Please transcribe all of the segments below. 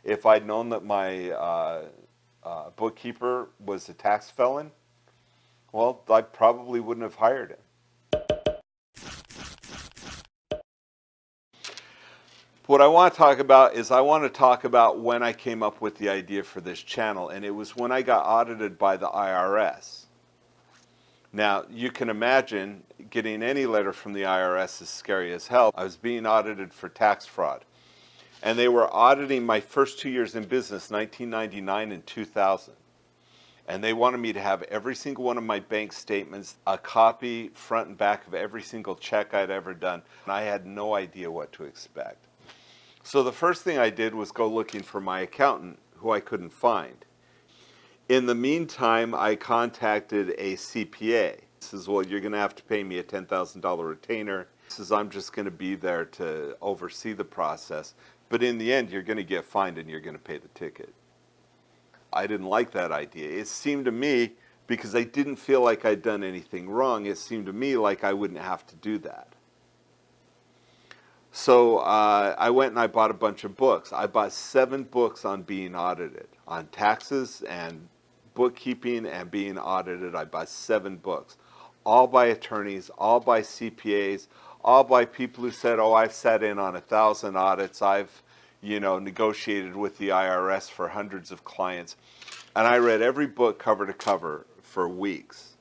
If I'd known that my bookkeeper was a tax felon, well, I probably wouldn't have hired him. What I want to talk about is I want to talk about when I came up with the idea for this channel, and it was when I got audited by the IRS. Now, you can imagine getting any letter from the IRS is scary as hell. I was being audited for tax fraud, and they were auditing my first 2 years in business, 1999 and 2000. And they wanted me to have every single one of my bank statements, a copy front and back of every single check I'd ever done. And I had no idea what to expect. So the first thing I did was go looking for my accountant, who I couldn't find. In the meantime, I contacted a CPA. He says, well, you're going to have to pay me a $10,000 retainer. He says, I'm just going to be there to oversee the process. But in the end, you're going to get fined and you're going to pay the ticket. I didn't like that idea. It seemed to me, because I didn't feel like I'd done anything wrong, it seemed to me like I wouldn't have to do that. So I went and I bought a bunch of books. I bought 7 books on being audited, on taxes and bookkeeping and being audited. I bought 7 books, all by attorneys, all by CPAs, all by people who said, oh, I've sat in on 1,000 audits. I've, negotiated with the IRS for hundreds of clients. And I read every book cover to cover for weeks.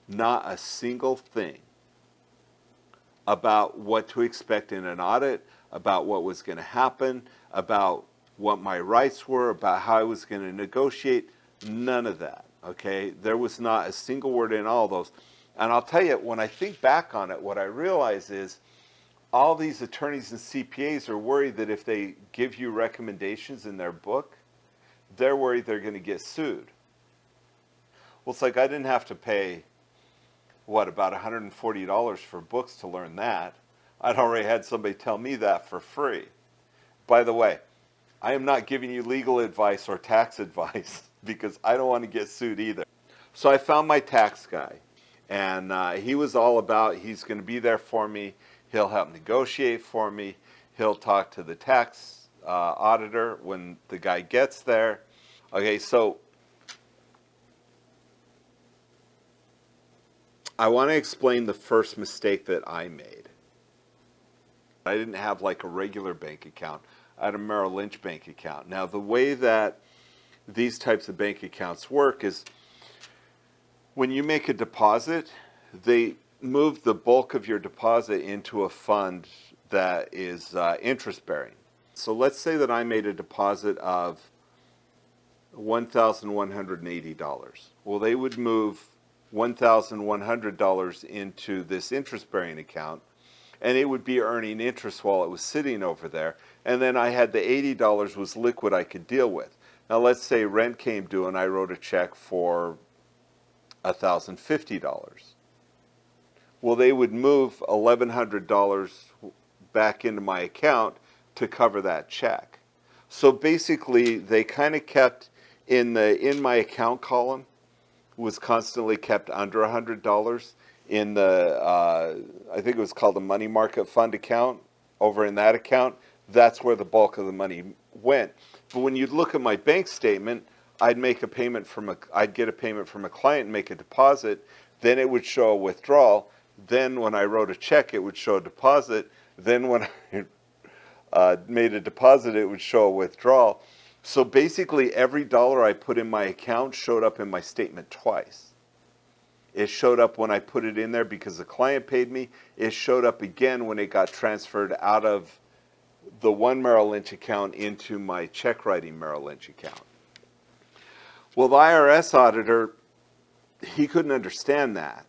Not a single thing about what to expect in an audit, about what was going to happen, about what my rights were, about how I was going to negotiate. None of that, okay? There was not a single word in all those. And I'll tell you, when I think back on it, what I realize is all these attorneys and CPAs are worried that if they give you recommendations in their book, they're worried they're going to get sued. Well, it's like I didn't have to pay about $140 for books to learn that. I'd already had somebody tell me that for free. By the way, I am not giving you legal advice or tax advice because I don't want to get sued either. So I found my tax guy, and he was all about, he's going to be there for me. He'll help negotiate for me. He'll talk to the tax auditor when the guy gets there. Okay, so I want to explain the first mistake that I made. I didn't have like a regular bank account. I had a Merrill Lynch bank account. Now, the way that these types of bank accounts work is when you make a deposit, they move the bulk of your deposit into a fund that is interest bearing. So let's say that I made a deposit of $1,180. Well, they would move $1,100 into this interest-bearing account, and it would be earning interest while it was sitting over there. And then I had the $80 was liquid I could deal with. Now, let's say rent came due and I wrote a check for $1,050. Well, they would move $1,100 back into my account to cover that check. So basically, they kind of kept in my account column, was constantly kept under $100 in the, I think it was called the money market fund account. Over in that account, that's where the bulk of the money went. But when you look at my bank statement, I'd get a payment from a client and make a deposit. Then it would show a withdrawal. Then when I wrote a check, it would show a deposit. Then when I made a deposit, it would show a withdrawal. So basically, every dollar I put in my account showed up in my statement twice. It showed up when I put it in there because the client paid me. It showed up again when it got transferred out of the one Merrill Lynch account into my check writing Merrill Lynch account. Well, the IRS auditor, he couldn't understand that.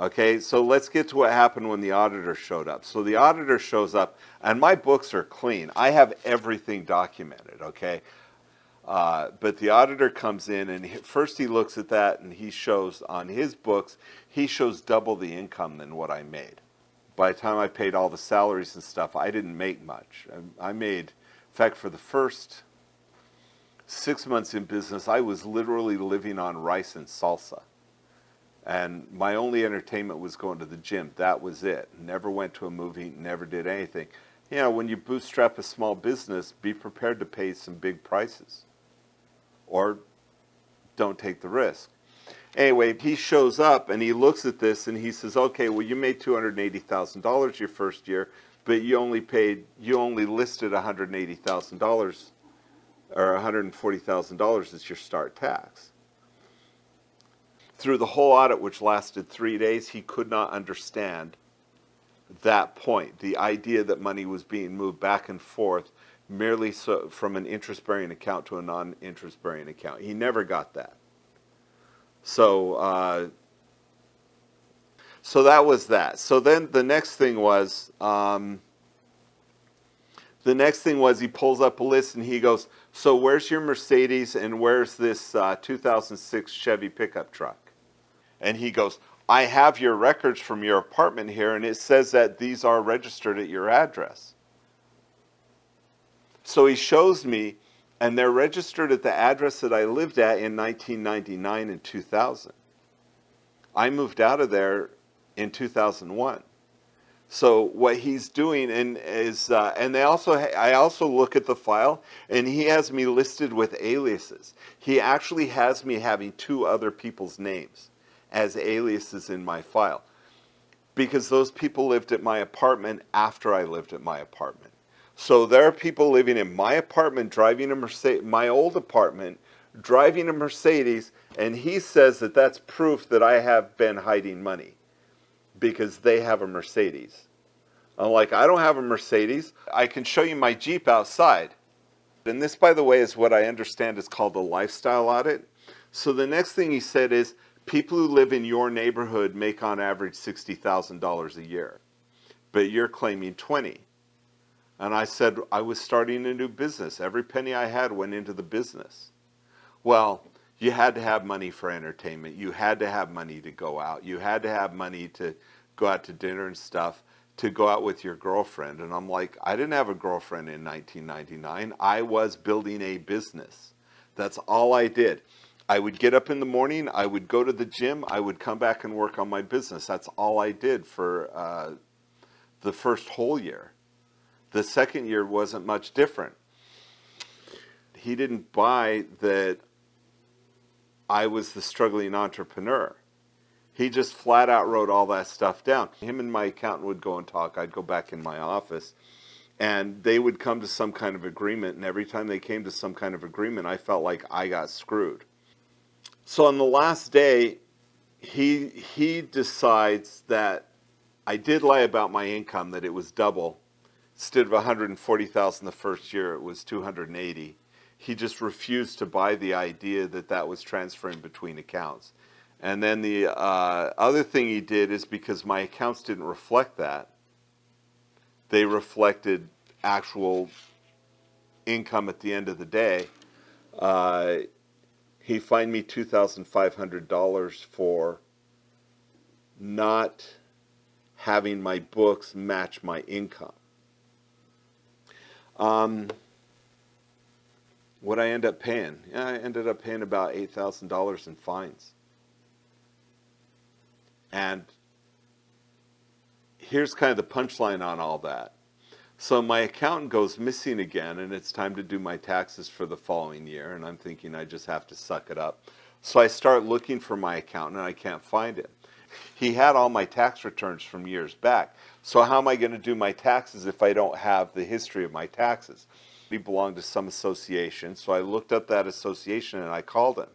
Okay, so let's get to what happened when the auditor showed up. So the auditor shows up, and my books are clean. I have everything documented, okay? But the auditor comes in, and first he looks at that, and he shows on his books, he shows double the income than what I made. By the time I paid all the salaries and stuff, I didn't make much. I made, in fact, for the first 6 months in business, I was literally living on rice and salsa. And my only entertainment was going to the gym. That was it. Never went to a movie, never did anything. You know, when you bootstrap a small business, be prepared to pay some big prices, or don't take the risk. Anyway, he shows up and he looks at this and he says, okay, well, you made $280,000 your first year, but you only listed $180,000 or $140,000 as your start tax. Through the whole audit, which lasted 3 days, he could not understand that point, the idea that money was being moved back and forth merely so from an interest-bearing account to a non-interest-bearing account. He never got that. So, so that was that. So then the next thing was he pulls up a list and he goes, so where's your Mercedes and where's this 2006 Chevy pickup truck? And he goes, I have your records from your apartment here, and it says that these are registered at your address. So he shows me, and they're registered at the address that I lived at in 1999 and 2000. I moved out of there in 2001. So what he's doing is, and I also look at the file, and he has me listed with aliases. He actually has me having 2 other people's names as aliases in my file, because those people lived at my apartment after I lived at my apartment. So there are people living in my apartment driving a Mercedes, my old apartment, driving a Mercedes, and he says that that's proof that I have been hiding money because they have a Mercedes. I'm like, I don't have a Mercedes. I can show you my Jeep outside. And this, by the way, is what I understand is called a lifestyle audit. So the next thing he said is, people who live in your neighborhood make on average $60,000 a year, but you're claiming 20. And I said, I was starting a new business. Every penny I had went into the business. Well, you had to have money for entertainment. You had to have money to go out. You had to have money to go out to dinner and stuff, to go out with your girlfriend. And I'm like, I didn't have a girlfriend in 1999. I was building a business. That's all I did. I would get up in the morning, I would go to the gym, I would come back and work on my business. That's all I did for the first whole year. The second year wasn't much different. He didn't buy that I was the struggling entrepreneur. He just flat out wrote all that stuff down. Him and my accountant would go and talk. I'd go back in my office, and they would come to some kind of agreement, and every time they came to some kind of agreement, I felt like I got screwed. So on the last day, he decides that I did lie about my income, that it was double. Instead of $140,000 the first year, it was $280,000. He just refused to buy the idea that that was transferring between accounts. And then the other thing he did is, because my accounts didn't reflect that, they reflected actual income at the end of the day. He fined me $2,500 for not having my books match my income. What I end up paying? I ended up paying about $8,000 in fines. And here's kind of the punchline on all that. So my accountant goes missing again, and it's time to do my taxes for the following year, and I'm thinking I just have to suck it up. So I start looking for my accountant, and I can't find him. He had all my tax returns from years back. So how am I going to do my taxes if I don't have the history of my taxes? He belonged to some association, so I looked up that association and I called him.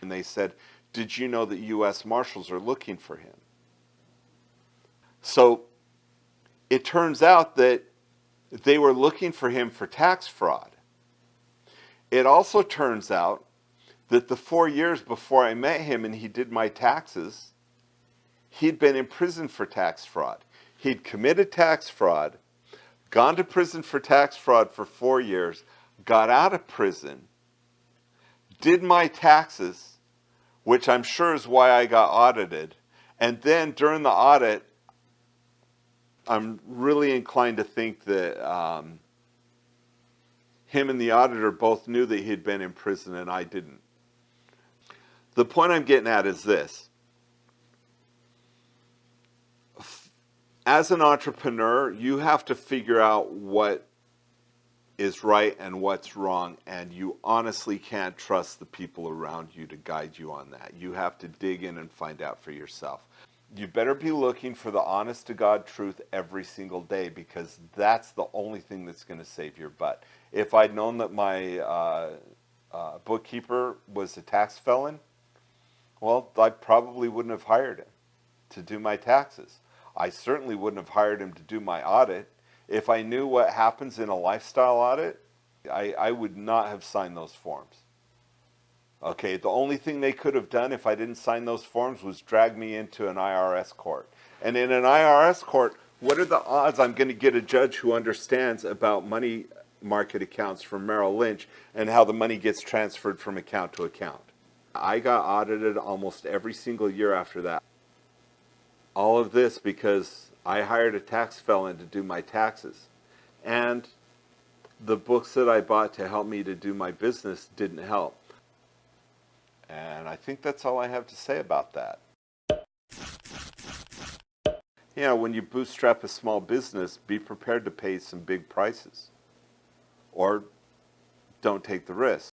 And they said, did you know that U.S. Marshals are looking for him? So it turns out that they were looking for him for tax fraud. It also turns out that the 4 years before I met him and he did my taxes, he'd been in prison for tax fraud. He'd committed tax fraud, gone to prison for tax fraud for 4 years, got out of prison, did my taxes, which I'm sure is why I got audited, and then during the audit, I'm really inclined to think that him and the auditor both knew that he'd been in prison and I didn't. The point I'm getting at is this. As an entrepreneur, you have to figure out what is right and what's wrong, and you honestly can't trust the people around you to guide you on that. You have to dig in and find out for yourself. You better be looking for the honest to God truth every single day, because that's the only thing that's going to save your butt. If I'd known that my bookkeeper was a tax felon, well, I probably wouldn't have hired him to do my taxes. I certainly wouldn't have hired him to do my audit. If I knew what happens in a lifestyle audit, I would not have signed those forms. Okay, the only thing they could have done if I didn't sign those forms was drag me into an IRS court. And in an IRS court, what are the odds I'm going to get a judge who understands about money market accounts from Merrill Lynch and how the money gets transferred from account to account? I got audited almost every single year after that. All of this because I hired a tax felon to do my taxes. And the books that I bought to help me to do my business didn't help. And I think that's all I have to say about that. You know, when you bootstrap a small business, be prepared to pay some big prices. Or don't take the risk.